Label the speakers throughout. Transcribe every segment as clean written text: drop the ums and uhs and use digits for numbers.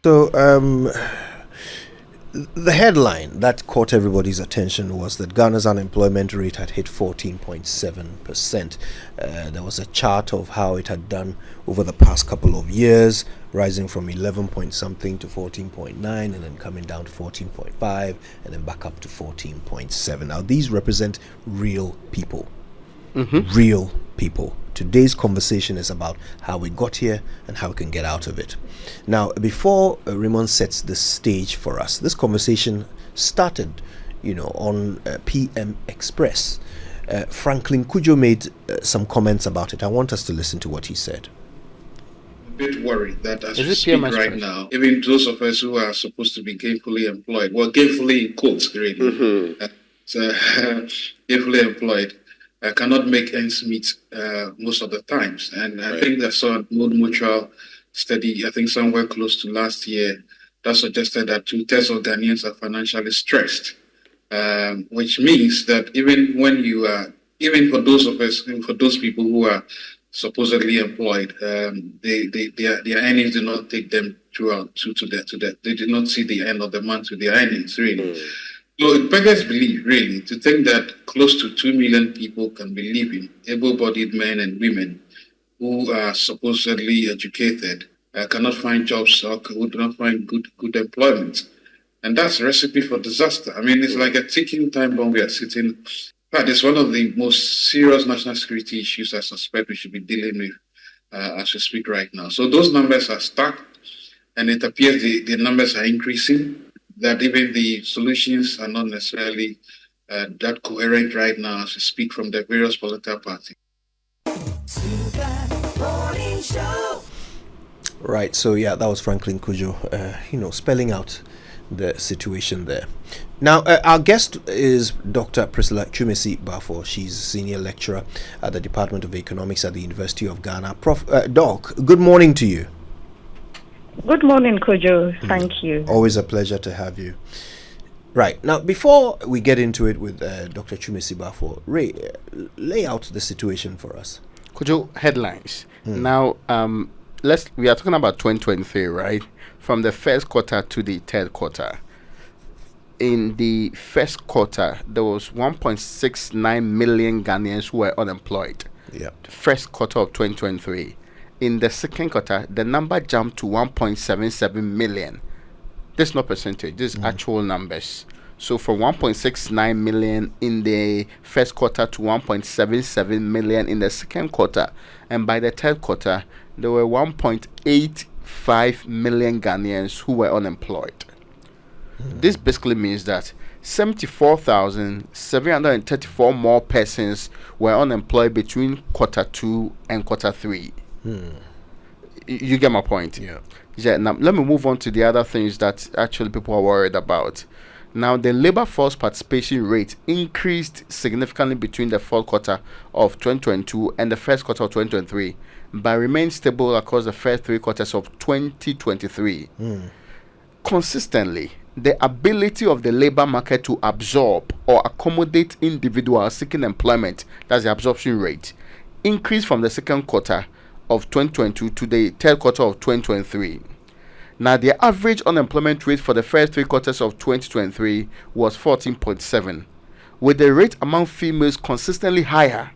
Speaker 1: So, the headline that caught everybody's attention was that Ghana's unemployment rate had hit 14.7%. There was a chart of how it had done over the past couple of years, rising from 11 point something to 14.9, and then coming down to 14.5, and then back up to 14.7. Now, these represent real people. Real people. Today's conversation is about how we got here and how we can get out of it. Now, before Raymond sets the stage for us, this conversation started, on PM Express. Franklin Kujo made some comments about it. I want us to listen to what he said.
Speaker 2: A bit worried that as we speak right now, even those of us who are supposed to be gainfully employed, gainfully in quotes, really, gainfully employed, cannot make ends meet most of the times. And I think I saw an old mutual study, I think somewhere close to last year, that suggested that 2/3 of Ghanaians are financially stressed, which means that even when you are, even for those of us, for those people who are supposedly employed, their earnings do not take them throughout to that. They do not see the end of the month with their earnings, really. So it beggars belief, really, to think that close to 2 million people can be living, able-bodied men and women who are supposedly educated, cannot find jobs or who do not find good employment. And that's a recipe for disaster. I mean, it's like a ticking time bomb we are sitting. In fact, it's one of the most serious national security issues I suspect we should be dealing with as we speak right now. So those numbers are stuck, and it appears the numbers are increasing, that even the solutions are not necessarily that coherent right now as we speak from the various political parties.
Speaker 1: Right, so that was Franklin Kujo, spelling out the situation there. Now, our guest is Dr. Priscilla Twumasi Baffour. She's a senior lecturer at the Department of Economics at the University of Ghana. Doc, good morning to you.
Speaker 3: Good morning, Kojo. Thank you.
Speaker 1: Always a pleasure to have you. Right. Now, before we get into it with Dr. Twumasi Baffour, Ray, lay out the situation for us.
Speaker 4: Kojo, headlines. Now, we are talking about 2023, right? From the first quarter to the third quarter. In the first quarter, there was 1.69 million Ghanaians who were unemployed.
Speaker 1: Yeah.
Speaker 4: The first quarter of 2023. In the second quarter, the number jumped to 1.77 million. This is not percentage, this is actual numbers. So from 1.69 million in the first quarter to 1.77 million in the second quarter. And by the third quarter, there were 1.85 million Ghanaians who were unemployed. This basically means that 74,734 more persons were unemployed between quarter 2 and quarter 3. You get my point?
Speaker 1: Yeah.
Speaker 4: Now let me move on to the other things that actually people are worried about. Now, the labor force participation rate increased significantly between the fourth quarter of 2022 and the first quarter of 2023, but remained stable across the first 3 quarters of 2023. Consistently, the ability of the labor market to absorb or accommodate individuals seeking employment, that's the absorption rate, increased from the second quarter of 2022 to the third quarter of 2023. Now, the average unemployment rate for the first 3 quarters of 2023 was 14.7, with the rate among females consistently higher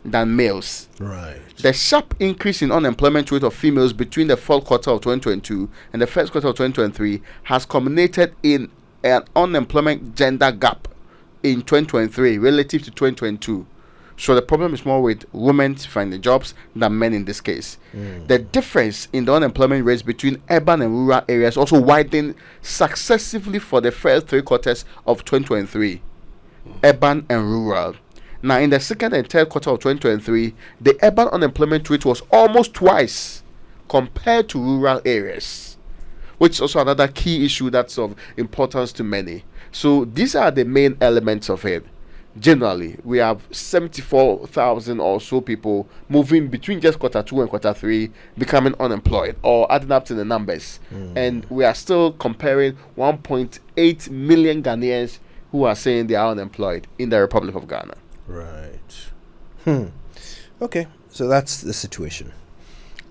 Speaker 4: than males.
Speaker 1: Right.
Speaker 4: The sharp increase in unemployment rate of females between the fourth quarter of 2022 and the first quarter of 2023 has culminated in an unemployment gender gap in 2023 relative to 2022. So the problem is more with women finding jobs than men in this case. The difference in the unemployment rates between urban and rural areas also widened successively for the first 3 quarters of 2023. Urban and rural. Now, in the second and third quarter of 2023, the urban unemployment rate was almost twice compared to rural areas, which is also another key issue that's of importance to many. So these are the main elements of it. Generally, we have 74,000 or so people moving between just quarter 2 and quarter 3 becoming unemployed or adding up to the numbers. And we are still comparing 1.8 million Ghanaians who are saying they are unemployed in the Republic of Ghana.
Speaker 1: Right. Okay, so that's the situation.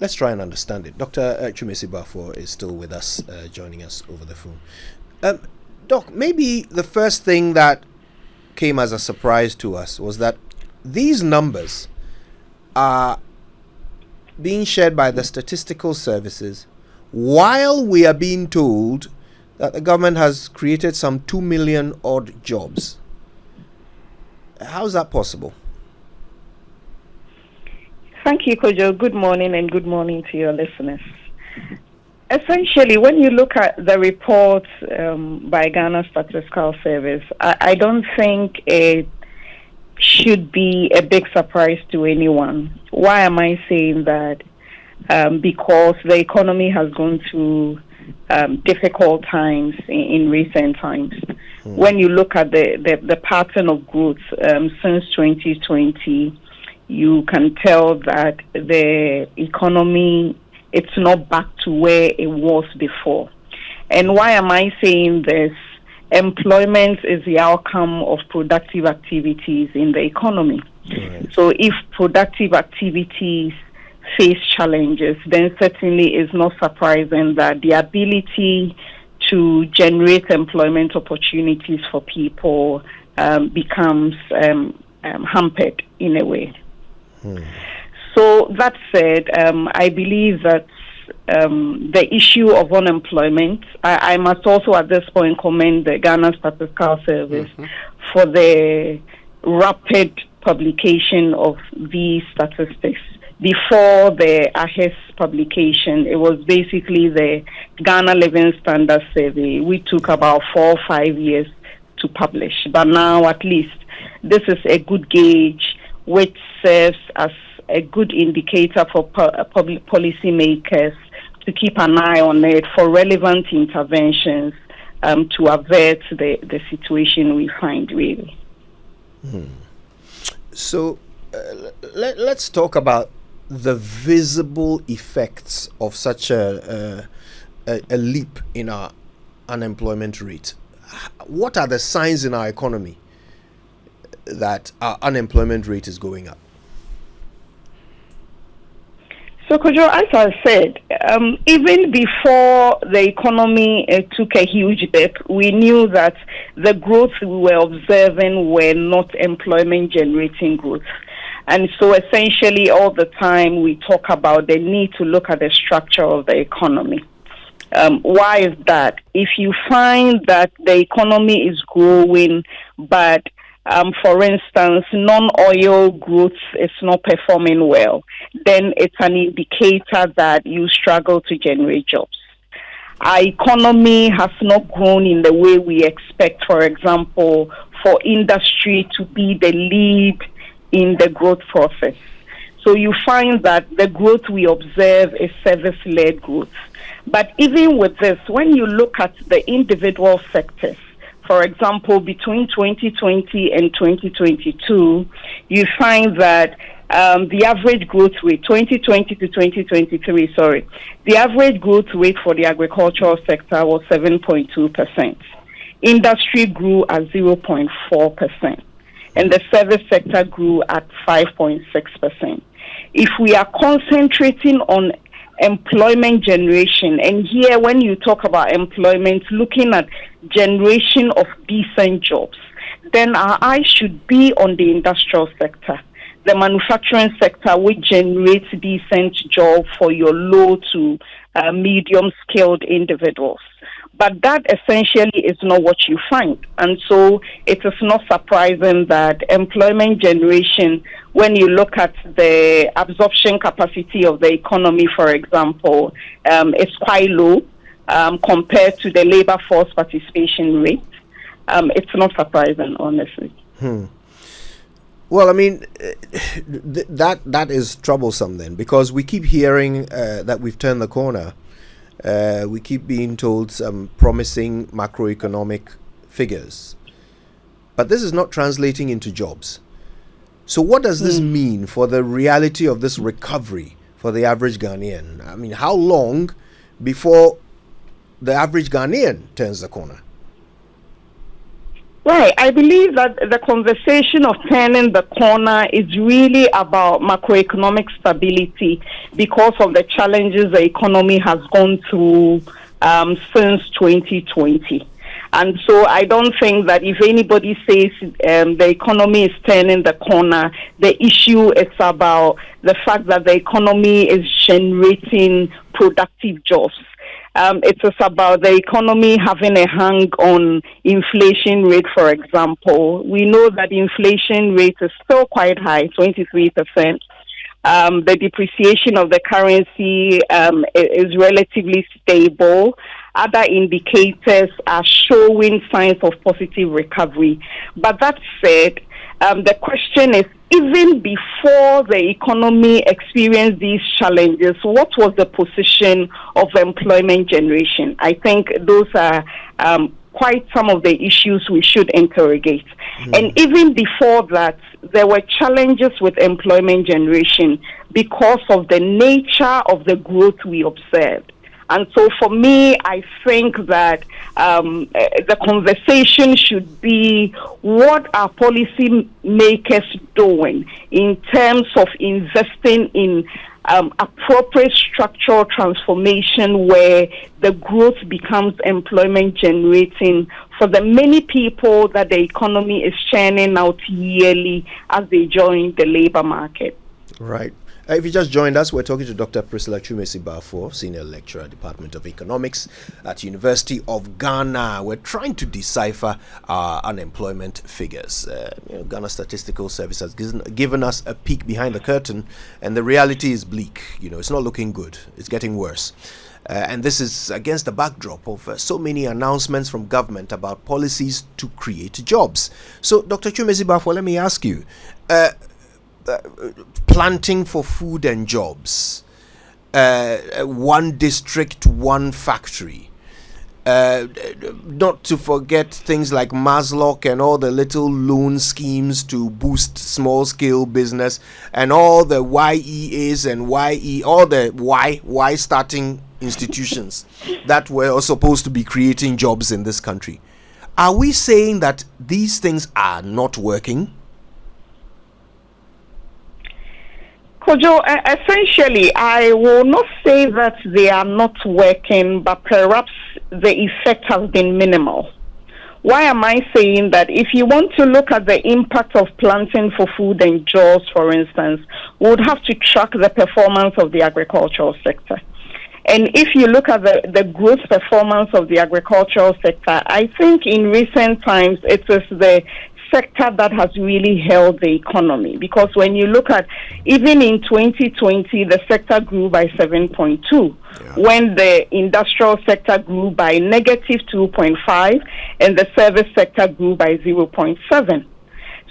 Speaker 1: Let's try and understand it. Dr. Twumasi Baffour is still with us, joining us over the phone. Doc, maybe the first thing that came as a surprise to us was that these numbers are being shared by the statistical services while we are being told that the government has created some 2 million odd jobs. How is that possible?
Speaker 3: Thank you, Kojo. Good morning, and good morning to your listeners. Essentially, when you look at the report by Ghana Statistical Service, I don't think it should be a big surprise to anyone. Why am I saying that? Because the economy has gone through difficult times in recent times. When you look at the pattern of growth since 2020, you can tell that the economy, it's not back to where it was before. And why am I saying this? Employment is the outcome of productive activities in the economy. Right. So if productive activities face challenges, then certainly it's not surprising that the ability to generate employment opportunities for people becomes hampered in a way. So that said, I believe that the issue of unemployment, I must also at this point commend the Ghana Statistical Service for the rapid publication of these statistics. Before the AHES publication, it was basically the Ghana Living Standard Survey. We took about 4 or 5 years to publish, but now at least this is a good gauge which serves as a good indicator for public policymakers to keep an eye on it for relevant interventions to avert the situation we find, really.
Speaker 1: So let's talk about the visible effects of such a leap in our unemployment rate. What are the signs in our economy that our unemployment rate is going up?
Speaker 3: So, Kojo, as I said, even before the economy took a huge dip, we knew that the growth we were observing were not employment-generating growth. And so essentially all the time we talk about the need to look at the structure of the economy. Why is that? If you find that the economy is growing, but for instance, non-oil growth is not performing well, then it's an indicator that you struggle to generate jobs. Our economy has not grown in the way we expect, for example, for industry to be the lead in the growth process. So you find that the growth we observe is service-led growth. But even with this, when you look at the individual sectors, for example, between 2020 and 2022, you find that the average growth rate, 2020 to 2023, the average growth rate for the agricultural sector was 7.2%. Industry grew at 0.4%. And the service sector grew at 5.6%. If we are concentrating on employment generation, and here when you talk about employment, looking at generation of decent jobs, then our eyes should be on the industrial sector, the manufacturing sector, which generates decent jobs for your low to medium skilled individuals. But that essentially is not what you find. And so it is not surprising that employment generation, when you look at the absorption capacity of the economy, for example, is quite low compared to the labor force participation rate. It's not surprising, honestly.
Speaker 1: Well, I mean, that is troublesome then, because we keep hearing that we've turned the corner. We keep being told some promising macroeconomic figures, but this is not translating into jobs. So what does this mean for the reality of this recovery for the average Ghanaian? I mean, how long before the average Ghanaian turns the corner?
Speaker 3: Right. I believe that the conversation of turning the corner is really about macroeconomic stability because of the challenges the economy has gone through since 2020. And so I don't think that if anybody says the economy is turning the corner, the issue is about the fact that the economy is generating productive jobs. It is about the economy having a hang on inflation rate, for example. We know that inflation rate is still quite high, 23%. The depreciation of the currency is relatively stable. Other indicators are showing signs of positive recovery. But that said, the question is, even before the economy experienced these challenges, what was the position of employment generation? I think those are quite some of the issues we should interrogate. And even before that, there were challenges with employment generation because of the nature of the growth we observed. And so for me, I think that the conversation should be, what are policy makers doing in terms of investing in appropriate structural transformation where the growth becomes employment generating for the many people that the economy is churning out yearly as they join the labor market.
Speaker 1: Right. If you just joined us, we're talking to Dr. Priscilla Twumasi Baffour, Senior Lecturer, Department of Economics at University of Ghana. We're trying to decipher our unemployment figures. Ghana Statistical Service has given us a peek behind the curtain, and the reality is bleak. It's not looking good. It's getting worse. And this is against the backdrop of so many announcements from government about policies to create jobs. So, Dr. Twumasi Baffour, let me ask you, planting for food and jobs, one district, one factory, not to forget things like Maslock and all the little loan schemes to boost small-scale business, and all the YEAs and all the Y starting institutions that were supposed to be creating jobs in this country. Are we saying that these things are not working?
Speaker 3: Kojo, essentially, I will not say that they are not working, but perhaps the effect has been minimal. Why am I saying that? If you want to look at the impact of planting for food and jobs, for instance, we would have to track the performance of the agricultural sector. And if you look at the growth performance of the agricultural sector, I think in recent times it is the sector that has really held the economy, because when you look at, even in 2020, the sector grew by 7.2, when the industrial sector grew by negative 2.5 and the service sector grew by 0.7.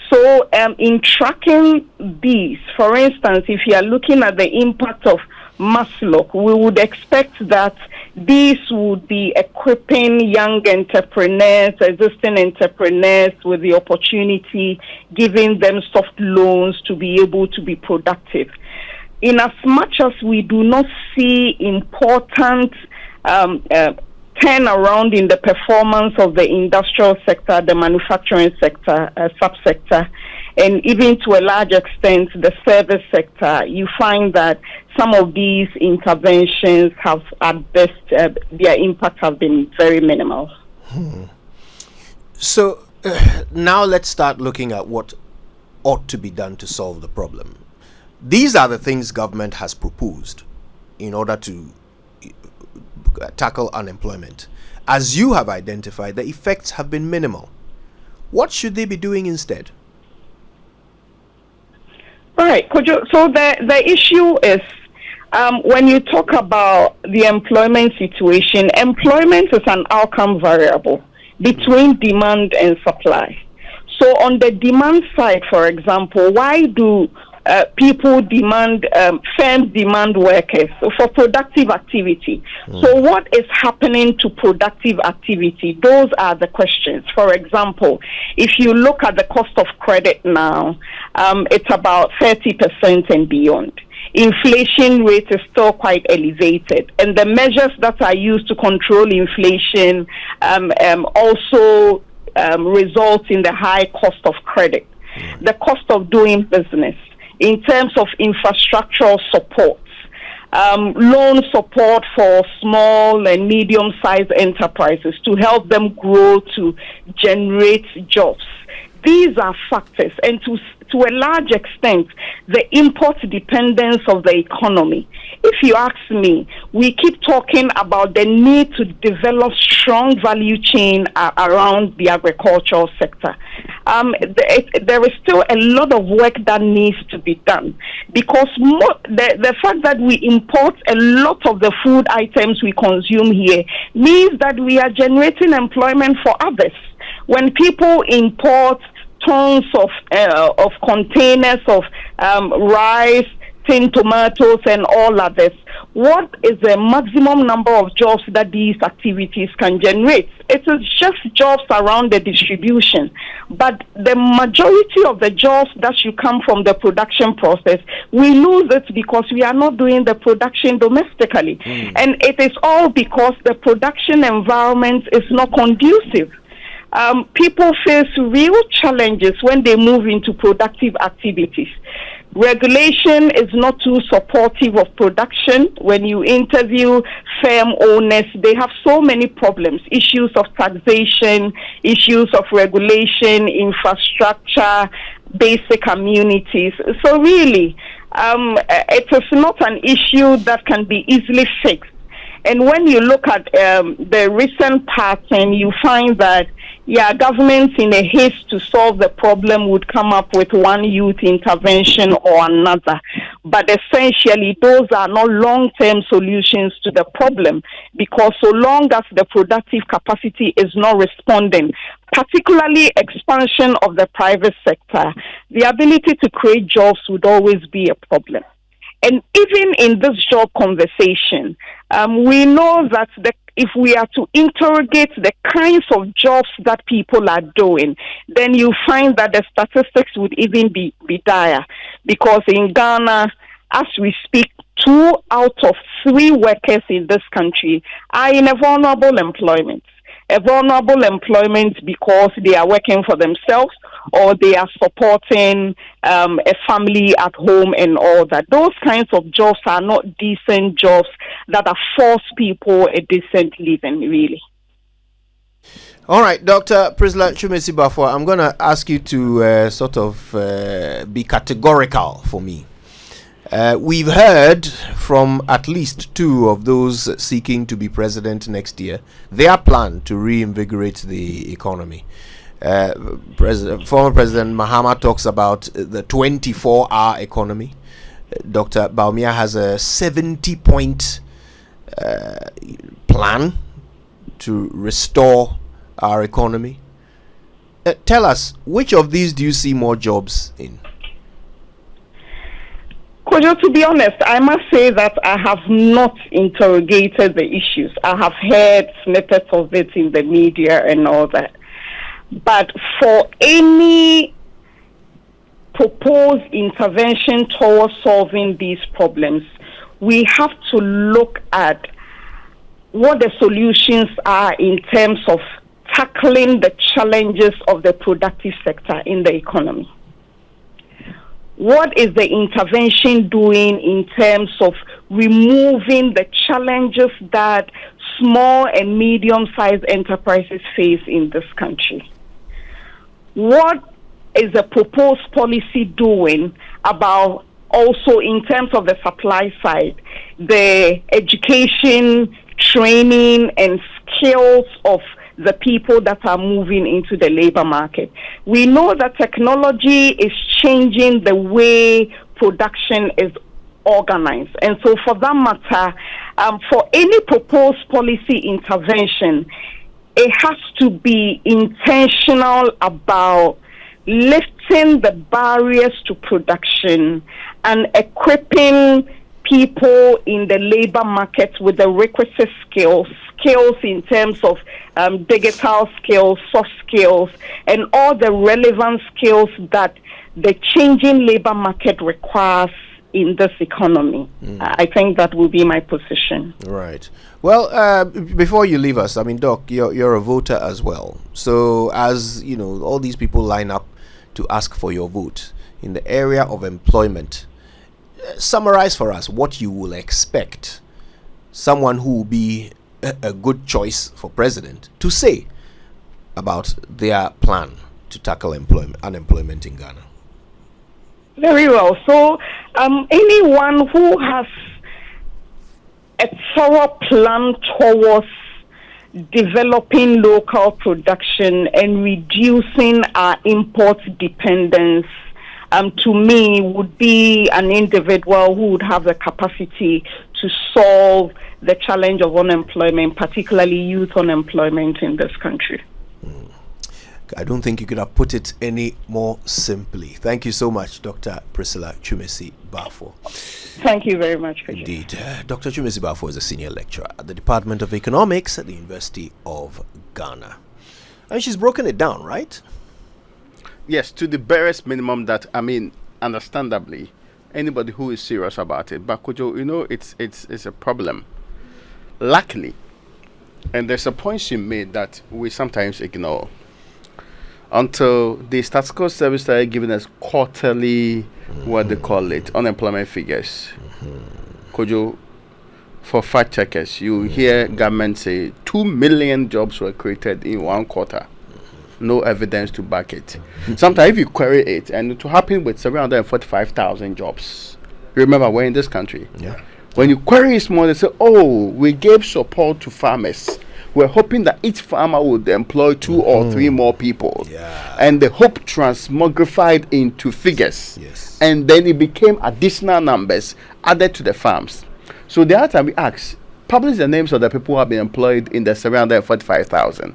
Speaker 3: So in tracking these, for instance, if you are looking at the impact of Maslock, we would expect that these would be equipping young entrepreneurs, existing entrepreneurs with the opportunity, giving them soft loans to be able to be productive. In as much as we do not see important turnaround in the performance of the industrial sector, the manufacturing sector, subsector, and even to a large extent the service sector, you find that some of these interventions have, at best, their impact have been very minimal.
Speaker 1: So now let's start looking at what ought to be done to solve the problem. These are the things government has proposed in order to tackle unemployment. As you have identified, the effects have been minimal. What should they be doing instead?
Speaker 3: Right. So the issue is, when you talk about the employment situation, employment is an outcome variable between demand and supply. So on the demand side, for example, why do people demand, firms demand workers for productive activity? So what is happening to productive activity? Those are the questions. For example, if you look at the cost of credit now, it's about 30% and beyond. Inflation rate is still quite elevated, and the measures that are used to control inflation also results in the high cost of credit, the cost of doing business, in terms of infrastructural support, loan support for small and medium-sized enterprises to help them grow to generate jobs. These are factors, and to a large extent, the import dependence of the economy. If you ask me, we keep talking about the need to develop strong value chain around the agricultural sector. There is still a lot of work that needs to be done, because the fact that we import a lot of the food items we consume here means that we are generating employment for others. When people import tons of containers of rice, tin tomatoes, and all others, what is the maximum number of jobs that these activities can generate? It is just jobs around the distribution. But the majority of the jobs that should come from the production process, we lose it because we are not doing the production domestically. And it is all because the production environment is not conducive. People face real challenges when they move into productive activities. Regulation is not too supportive of production. When you interview firm owners, they have so many problems, issues of taxation, issues of regulation, infrastructure, basic amenities. So really, it is not an issue that can be easily fixed. And when you look at the recent pattern, you find that, governments in a haste to solve the problem would come up with one youth intervention or another. But essentially, those are not long-term solutions to the problem, because so long as the productive capacity is not responding, particularly expansion of the private sector, the ability to create jobs would always be a problem. And even in this job conversation, we know that if we are to interrogate the kinds of jobs that people are doing, then you find that the statistics would even be dire. Because in Ghana, as we speak, 2 out of 3 workers in this country are in a vulnerable employment. A vulnerable employment because they are working for themselves, or they are supporting a family at home and all that. Those kinds of jobs are not decent jobs that afford people a decent living, really.
Speaker 1: All right, Dr. Priscilla Twumasi Baffour, I'm going to ask you to be categorical for me. We've heard from at least 2 of those seeking to be president next year their plan to reinvigorate the economy. Former President Mahama talks about the 24-hour economy. Dr. Bawumia has a 70-point plan to restore our economy. Tell us, which of these do you see more jobs in?
Speaker 3: Kojo, to be honest, I must say that I have not interrogated the issues. I have heard snippets of it in the media and all that. But for any proposed intervention towards solving these problems, we have to look at what the solutions are in terms of tackling the challenges of the productive sector in the economy. What is the intervention doing in terms of removing the challenges that small and medium-sized enterprises face in this country? What is the proposed policy doing about also in terms of the supply side, the education, training, and skills of the people that are moving into the labor market? We know that technology is changing the way production is organized. And so for that matter, for any proposed policy intervention, it has to be intentional about lifting the barriers to production and equipping people in the labor market with the requisite skills in terms of digital skills, soft skills, and all the relevant skills that the changing labor market requires in this economy. I think that will be my position.
Speaker 1: Right. Well, before you leave us, I mean, Doc, you're a voter as well. So as, you know, all these people line up to ask for your vote in the area of employment, summarize for us what you will expect someone who will be a good choice for president to say about their plan to tackle unemployment in Ghana.
Speaker 3: Very well. So anyone who has a thorough plan towards developing local production and reducing our import dependence, to me, would be an individual who would have the capacity to solve the challenge of unemployment, particularly youth unemployment in this country.
Speaker 1: I don't think you could have put it any more simply. Thank you so much, Dr. Priscilla Twumasi Baffour.
Speaker 3: Thank you very much, Kojo.
Speaker 1: Indeed. Dr. Twumasi Baffour is a senior lecturer at the Department of Economics at the University of Ghana. And she's broken it down, right?
Speaker 4: Yes, to the barest minimum that, I mean, understandably, anybody who is serious about it. But Kojo, you know, it's a problem. Luckily, and there's a point she made that we sometimes ignore. Until the Statistical Service started giving us quarterly, what they call it, unemployment figures. Kojo, for fact checkers, you hear government say 2 million jobs were created in 1 quarter. No evidence to back it. Sometimes if you query it, and it will happen with 745,000 jobs. Remember, we're in this country.
Speaker 1: Yeah.
Speaker 4: When you query it more, they say, oh, we gave support to farmers. We're hoping that each farmer would employ 2 or 3 more people.
Speaker 1: Yeah.
Speaker 4: And the hope transmogrified into figures.
Speaker 1: Yes.
Speaker 4: And then it became additional numbers added to the farms. So the other time we asked, publish the names of the people who have been employed in the 745,000.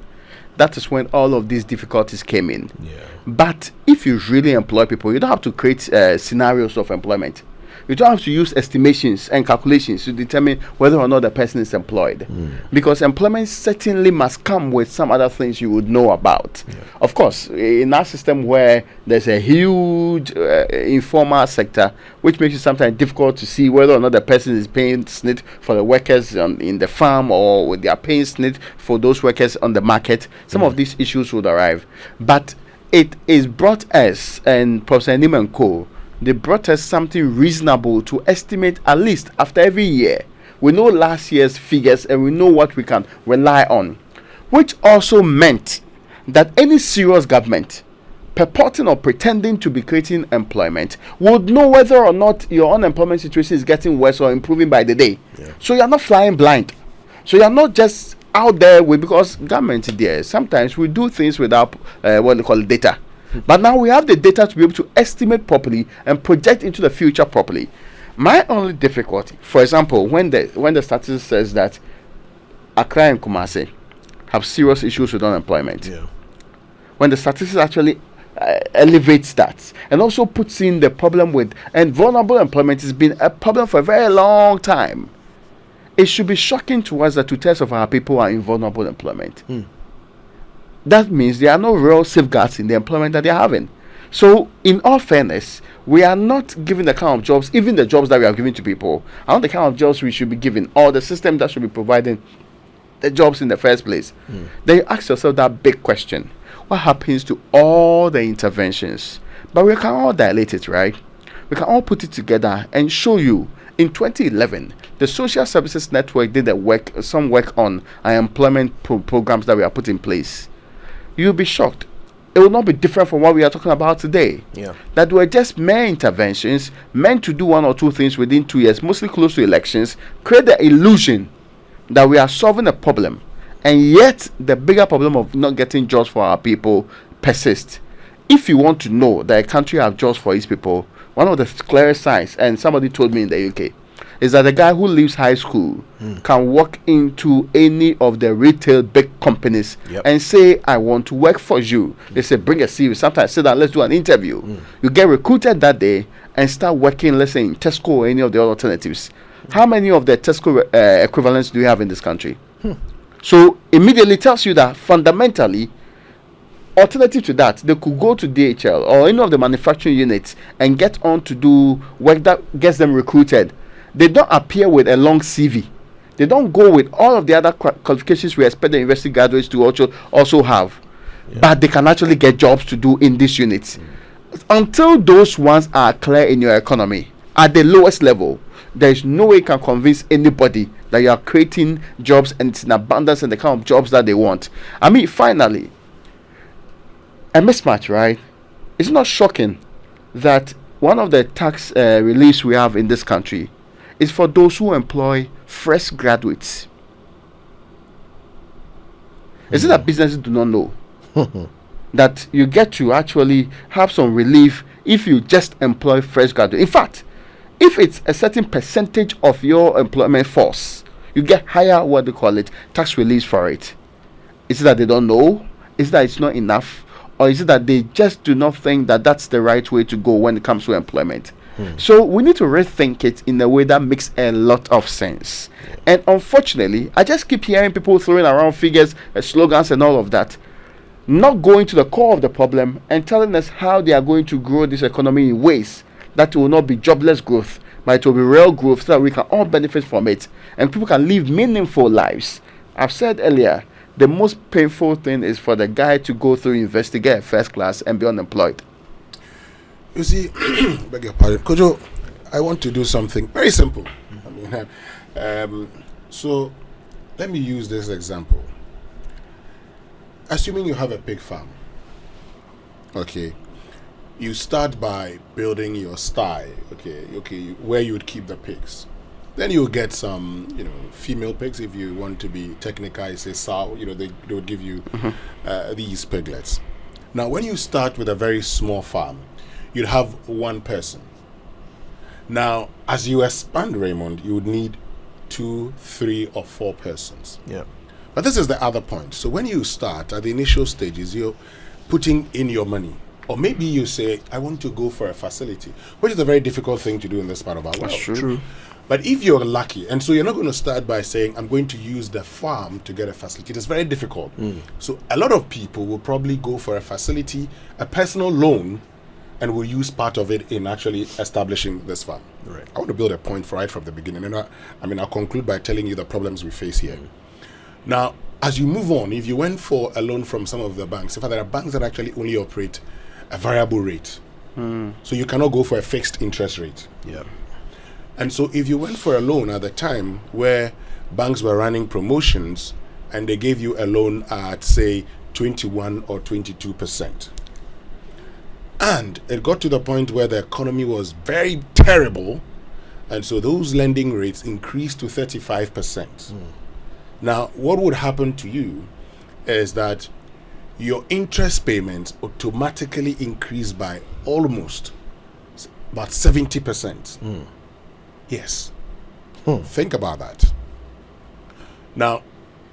Speaker 4: That is when all of these difficulties came in.
Speaker 1: Yeah.
Speaker 4: But if you really employ people, you don't have to create scenarios of employment. You don't have to use estimations and calculations to determine whether or not the person is employed. Because employment certainly must come with some other things you would know about. Yeah. Of course, in our system where there's a huge informal sector, which makes it sometimes difficult to see whether or not the person is paying SNIT for the workers in the farm, or they are paying SNIT for those workers on the market, some of these issues would arrive. But it is brought us, and Professor Nima and Co., they brought us something reasonable to estimate, at least after every year. We know last year's figures and we know what we can rely on, which also meant that any serious government purporting or pretending to be creating employment would know whether or not your unemployment situation is getting worse or improving by the day. Yeah. So you're not flying blind. So you're not just out there because government there, sometimes we do things without what they call data. But now we have the data to be able to estimate properly and project into the future properly. My only difficulty, for example, when the statistic says that Accra and Kumasi have serious issues with unemployment, when the statistics actually elevates that and also puts in the problem with, and vulnerable employment has been a problem for a very long time, it should be shocking to us that 2/3 of our people are in vulnerable employment. That means there are no real safeguards in the employment that they are having. So, in all fairness, we are not giving the kind of jobs, even the jobs that we are giving to people, are not the kind of jobs we should be giving, or the system that should be providing the jobs in the first place. Then you ask yourself that big question: what happens to all the interventions? But we can all dilate it, right? We can all put it together and show you. In 2011, the Social Services Network did some work on employment programs that we are put in place. You'll be shocked. It will not be different from what we are talking about today. Yeah. That were just mere interventions meant to do 1 or 2 things within 2 years, mostly close to elections, create the illusion that we are solving a problem, and yet the bigger problem of not getting jobs for our people persists. If you want to know that a country has jobs for its people, one of the clearest signs, and somebody told me in the UK, is that a guy who leaves high school can walk into any of the retail big companies and say, I want to work for you. They say, bring a CV. Sometimes sit down, let's do an interview. You get recruited that day and start working, let's say, in Tesco or any of the other alternatives. How many of the Tesco equivalents do you have in this country? So immediately tells you that fundamentally, alternative to that, they could go to DHL or any of the manufacturing units and get on to do work that gets them recruited. They don't appear with a long CV. They don't go with all of the other qualifications we expect the university graduates to also have. Yeah. But they can actually get jobs to do in these units. Until those ones are clear in your economy, at the lowest level, there is no way you can convince anybody that you are creating jobs and it's in abundance and the kind of jobs that they want. I mean, finally, a mismatch, right? It's not shocking that one of the tax reliefs we have in this country is for those who employ fresh graduates. Is it that businesses do not know that you get to actually have some relief if you just employ fresh graduates? In fact, if it's a certain percentage of your employment force, you get higher, what they call it, tax relief for it. Is it that they don't know? Is it that it's not enough? Or is it that they just do not think that that's the right way to go when it comes to employment? So we need to rethink it in a way that makes a lot of sense. And unfortunately, I just keep hearing people throwing around figures, slogans and all of that, not going to the core of the problem and telling us how they are going to grow this economy in ways that will not be jobless growth, but it will be real growth so that we can all benefit from it and people can live meaningful lives. I've said earlier, the most painful thing is for the guy to go through university, get a first class and be unemployed.
Speaker 5: You see, beg your pardon, Kojo, I want to do something very simple. So let me use this example. Assuming you have a pig farm, okay, you start by building your sty, okay, where you would keep the pigs. Then you'll get some, female pigs. If you want to be technical, I say sow, they would give you these piglets. Now, when you start with a very small farm, you'd have one person. Now, as you expand, Raymond, you would need 2, 3, or 4 persons.
Speaker 1: Yeah.
Speaker 5: But this is the other point. So when you start at the initial stages, you're putting in your money. Or maybe you say, I want to go for a facility, which is a very difficult thing to do in this part of our world.
Speaker 4: That's true.
Speaker 5: But if you're lucky, and so you're not going to start by saying, I'm going to use the farm to get a facility. It's very difficult. So a lot of people will probably go for a facility, a personal loan, and will use part of it in actually establishing this farm.
Speaker 1: Right.
Speaker 5: I want to build a point right from the beginning. And I'll conclude by telling you the problems we face here. Now, as you move on, if you went for a loan from some of the banks, in fact, there are banks that actually only operate a variable rate. So you cannot go for a fixed interest rate.
Speaker 1: Yeah.
Speaker 5: And so if you went for a loan at the time where banks were running promotions and they gave you a loan at, say, 21 or 22%, and it got to the point where the economy was very terrible, and so those lending rates increased to 35%. Now, what would happen to you is that your interest payments automatically increase by almost about 70%. Yes. Think about that. Now,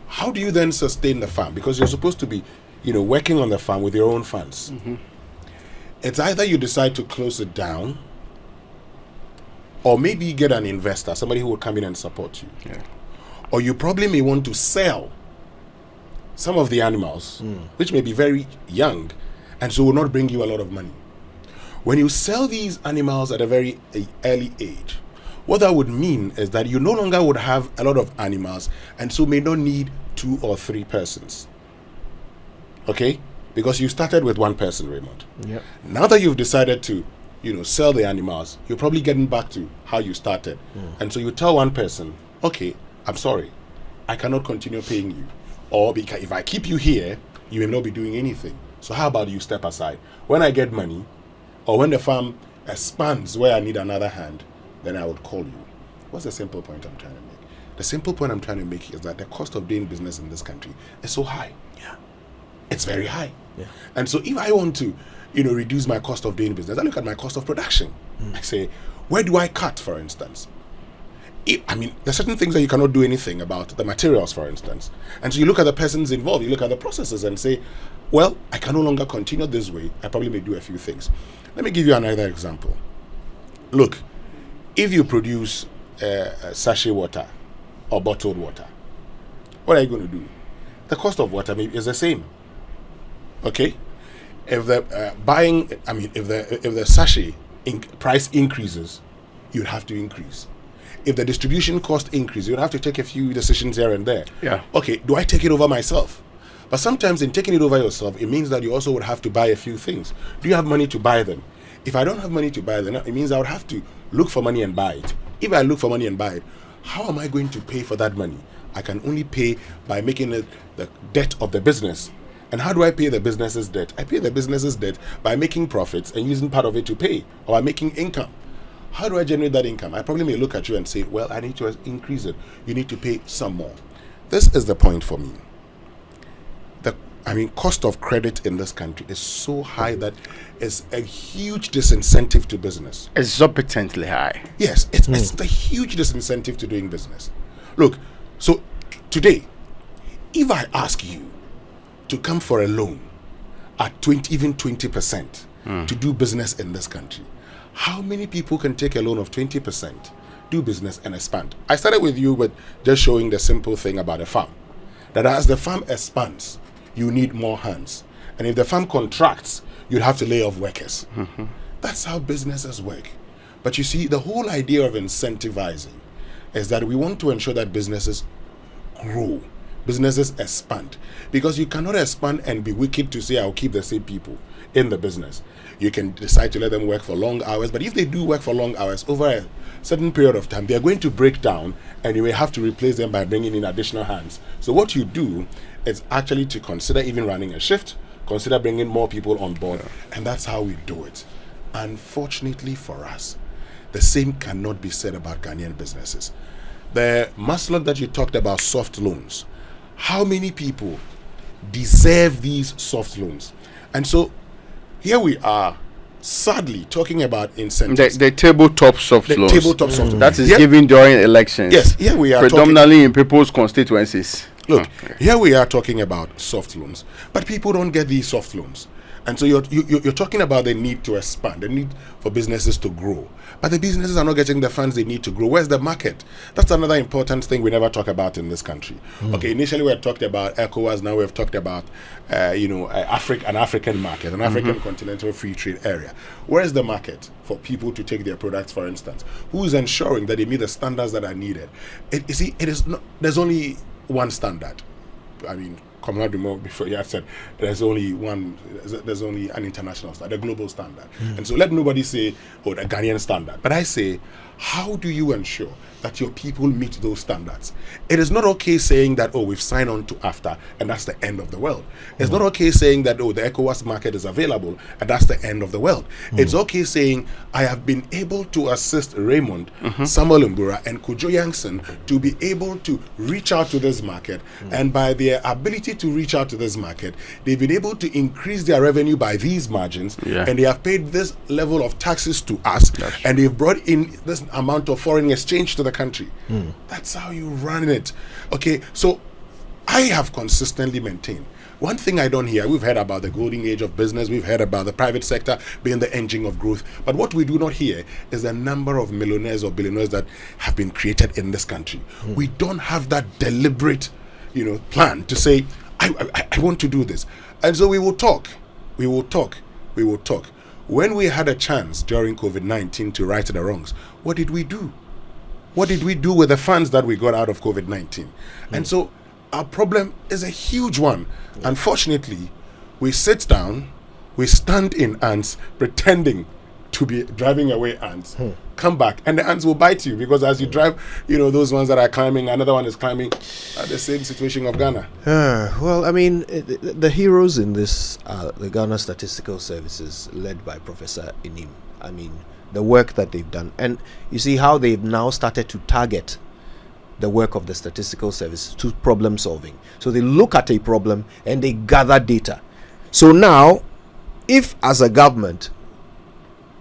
Speaker 5: how do you then sustain the farm? Because you're supposed to be, working on the farm with your own funds. It's either you decide to close it down, or maybe you get an investor, somebody who will come in and support you.
Speaker 4: Yeah.
Speaker 5: Or you probably may want to sell some of the animals, which may be very young, and so will not bring you a lot of money. When you sell these animals at a very early age, what that would mean is that you no longer would have a lot of animals, and so may not need 2 or 3 persons. Okay? Because you started with one person, Raymond.
Speaker 1: Yep.
Speaker 5: Now that you've decided to, sell the animals, you're probably getting back to how you started. And so you tell one person, okay, I'm sorry, I cannot continue paying you. Or because if I keep you here, you will not be doing anything. So how about you step aside? When I get money, or when the farm expands where I need another hand, then I would call you. What's the simple point I'm trying to make? The simple point I'm trying to make is that the cost of doing business in this country is so high.
Speaker 1: Yeah.
Speaker 5: It's very high.
Speaker 1: Yeah.
Speaker 5: And so if I want to, reduce my cost of doing business, I look at my cost of production. I say, where do I cut, for instance? There's certain things that you cannot do anything about, the materials, for instance. And so you look at the persons involved, you look at the processes and say, well, I can no longer continue this way. I probably may do a few things. Let me give you another example. Look, if you produce sachet water or bottled water, what are you going to do? The cost of water is the same. Okay? if the if the sachet price increases, you'd have to increase. If the distribution cost increases, you'd have to take a few decisions here and there.
Speaker 4: Yeah.
Speaker 5: Okay, do I take it over myself? But sometimes in taking it over yourself, it means that you also would have to buy a few things. Do you have money to buy them? If I don't have money to buy them, it means I would have to look for money and buy it. If I look for money and buy it, how am I going to pay for that money? I can only pay by making it the debt of the business. And how do I pay the business's debt? I pay the business's debt by making profits and using part of it to pay, or by making income. How do I generate that income? I probably may look at you and say, well, I need to increase it. You need to pay some more. This is the point for me. Cost of credit in this country is so high that it's a huge disincentive to business.
Speaker 4: Exorbitantly high.
Speaker 5: Yes, it's a huge disincentive to doing business. Look, so today, if I ask you to come for a loan at 20% to do business in this country, how many people can take a loan of 20%, do business and expand? I started with you with just showing the simple thing about a farm. That as the farm expands, you need more hands. And if the farm contracts, you'd have to lay off workers. That's how businesses work. But you see, the whole idea of incentivizing is that we want to ensure that businesses grow, businesses expand. Because you cannot expand and be wicked to say, I'll keep the same people in the business. You can decide to let them work for long hours, but if they do work for long hours over a certain period of time, they're going to break down, and you may have to replace them by bringing in additional hands. So what you do is actually to consider even running a shift, consider bringing more people on board, and that's how we do it. Unfortunately for us, the same cannot be said about Ghanaian businesses. The muscle that you talked about, soft loans, how many people deserve these soft loans? And so here we are, sadly, talking about incentives.
Speaker 4: The tabletop soft loans.
Speaker 5: Tabletop soft loans.
Speaker 4: That is given during elections.
Speaker 5: Yes, here we are
Speaker 4: predominantly in people's constituencies.
Speaker 5: Look, here we are talking about soft loans, but people don't get these soft loans. And so you're talking about the need to expand, the need for businesses to grow. But the businesses are not getting the funds they need to grow. Where's the market? That's another important thing we never talk about in this country. Okay, initially we had talked about ECOWAS, now we've talked about, an African market, an African continental free trade area. Where's the market for people to take their products, for instance? Who is ensuring that they meet the standards that are needed? There's only one standard. Before you had said there's only an international standard, a global standard. And so let nobody say, the Ghanaian standard. But I say, how do you ensure that your people meet those standards? It is not okay saying that, we've signed on to AFTA and that's the end of the world. It's not okay saying that, the ECOWAS market is available and that's the end of the world. It's okay saying, I have been able to assist Raymond, Samuel Mbura, and Kojo Yankson to be able to reach out to this market. And by their ability to reach out to this market, they've been able to increase their revenue by these margins, and they have paid this level of taxes to us, and they've brought in this amount of foreign exchange to the country. That's how you run it. Okay, so I have consistently maintained, one thing I don't hear, we've heard about the golden age of business, we've heard about the private sector being the engine of growth, but what we do not hear is the number of millionaires or billionaires that have been created in this country. We don't have that deliberate plan to say, I want to do this. And so we will talk. When we had a chance during COVID-19 to right the wrongs, what did we do? What did we do with the funds that we got out of COVID-19? And so our problem is a huge one. Unfortunately, we sit down, we stand in ants, pretending to be driving away ants, come back, and the ants will bite you, because as you drive, those ones that are climbing, another one is climbing, at the same situation of Ghana.
Speaker 1: The heroes in this are the Ghana Statistical Services, led by Professor Inim. The work that they've done, and you see how they've now started to target the work of the Statistical Service to problem solving. So they look at a problem and they gather data. So now, if as a government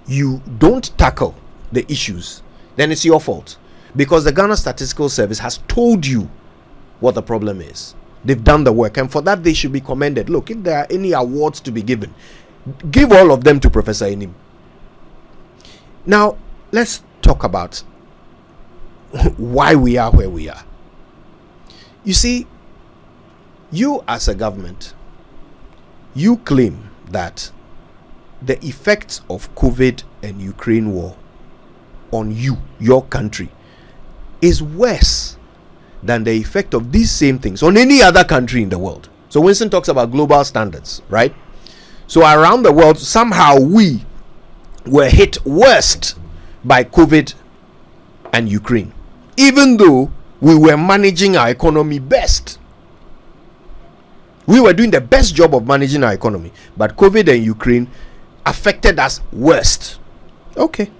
Speaker 1: you don't tackle the issues, then it's your fault, because the Ghana Statistical Service has told you what the problem is. They've done the work, and for that they should be commended. Look, if there are any awards to be given, give all of them to Professor Inim. Now let's talk about why we are where we are. You see, you as a government, you claim that the effects of COVID and Ukraine war on you, your country, is worse than the effect of these same things on any other country in the world. So Winston talks about global standards, right? So around the world, somehow we were hit worst by COVID and Ukraine, even though we were managing our economy best. We were doing the best job of managing our economy, but COVID and Ukraine affected us worst. Okay.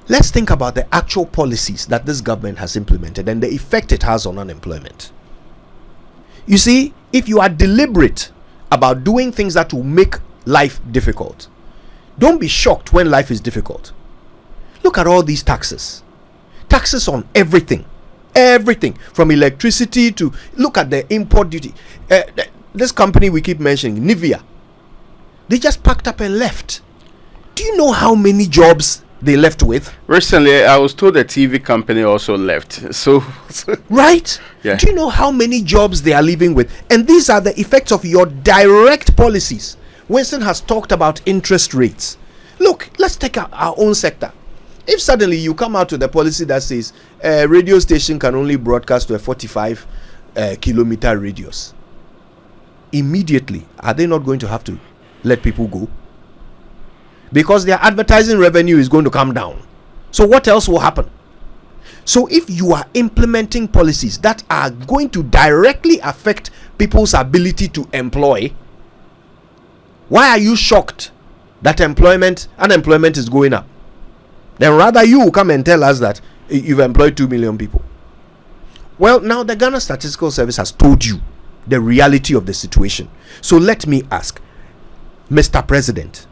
Speaker 1: Let's think about the actual policies that this government has implemented and the effect it has on unemployment. You see, if you are deliberate about doing things that will make life difficult, don't be shocked when life is difficult. Look at all these taxes. Taxes on everything. Everything. From electricity to, look at the import duty. This company we keep mentioning, Nivea, they just packed up and left. Do you know how many jobs they left with?
Speaker 4: Recently, I was told the TV company also left. So
Speaker 1: right?
Speaker 4: Yeah.
Speaker 1: Do you know how many jobs they are leaving with? And these are the effects of your direct policies. Winston has talked about interest rates. Look, let's take our own sector. If suddenly you come out with a policy that says a radio station can only broadcast to a 45 kilometer radius, immediately, are they not going to have to let people go? Because their advertising revenue is going to come down. So what else will happen? So if you are implementing policies that are going to directly affect people's ability to employ, why are you shocked that unemployment is going up? Then rather you come and tell us that you've employed 2 million people. Well, now the Ghana Statistical Service has told you the reality of the situation. So let me ask, Mr. President,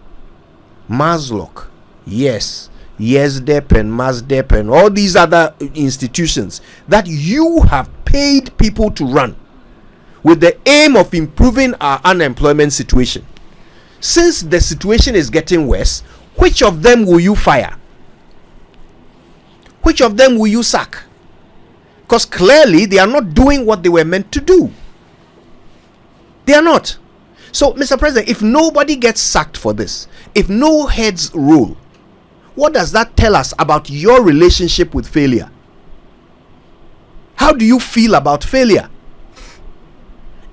Speaker 1: Maslock, yes, YesDep and MasDep and all these other institutions that you have paid people to run with the aim of improving our unemployment situation. Since the situation is getting worse, which of them will you fire? Which of them will you sack? Because clearly they are not doing what they were meant to do. They are not. So, Mr. President, if nobody gets sacked for this, if no heads roll, what does that tell us about your relationship with failure? How do you feel about failure?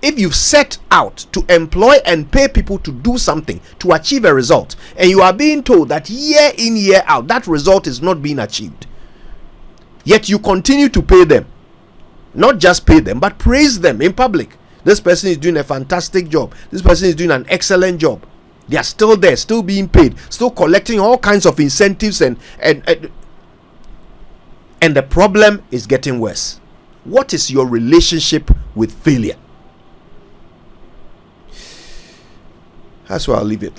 Speaker 1: If you've set out to employ and pay people to do something to achieve a result, and you are being told that year in, year out, that result is not being achieved, yet you continue to pay them, not just pay them, but praise them in public. This person is doing a fantastic job. This person is doing an excellent job. They are still there, still being paid, still collecting all kinds of incentives, and the problem is getting worse. What is your relationship with failure? That's where I'll leave it.